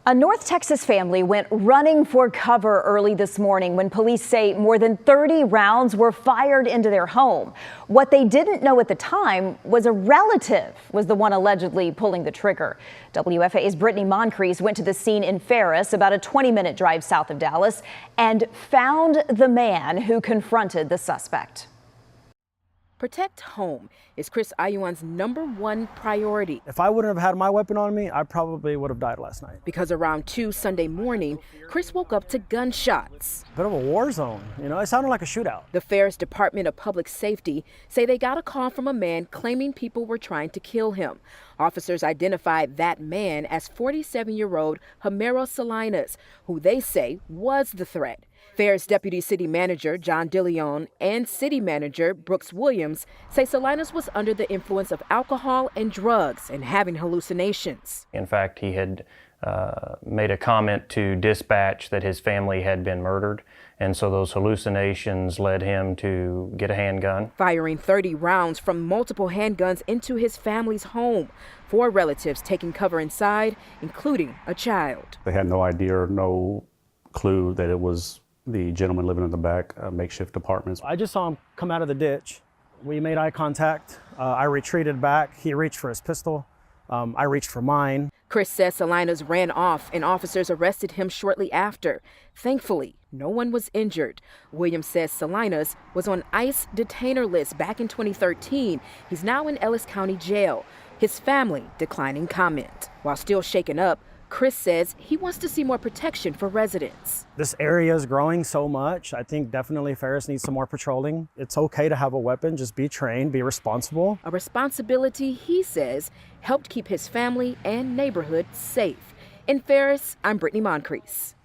A North Texas family went running for cover early this morning when police say more than 30 rounds were fired into their home. What they didn't know at the time was a relative was the one allegedly pulling the trigger. WFAA's Brittany Moncrief went to the scene in Ferris, about a 20-minute drive south of Dallas, and found the man who confronted the suspect. Protect home is Chris Ahuyon's #1 priority. If I wouldn't have had my weapon on me, I probably would have died last night. Because around 2 Sunday morning, Chris woke up to gunshots. Bit of a war zone, it sounded like a shootout. The Ferris Department of Public Safety say they got a call from a man claiming people were trying to kill him. Officers identified that man as 47-year-old Homero Salinas, who they say was the threat. Ferris Deputy City Manager John DeLeon and City Manager Brooks Williams say Salinas was under the influence of alcohol and drugs and having hallucinations. In fact, he had made a comment to dispatch that his family had been murdered, and so those hallucinations led him to get a handgun. Firing 30 rounds from multiple handguns into his family's home. 4 relatives taking cover inside, including a child. They had no idea or no clue that it was the gentleman living in the back, makeshift apartments. I just saw him come out of the ditch. We made eye contact. I retreated back. He reached for his pistol. I reached for mine. Chris says Salinas ran off and officers arrested him shortly after. Thankfully, no one was injured. Williams says Salinas was on ICE detainer list back in 2013. He's now in Ellis County Jail. His family declining comment. While still shaken up, Chris says he wants to see more protection for residents. This area is growing so much. I think definitely Ferris needs some more patrolling. It's okay to have a weapon, just be trained, be responsible. A responsibility, he says, helped keep his family and neighborhood safe. In Ferris, I'm Brittany Moncrief.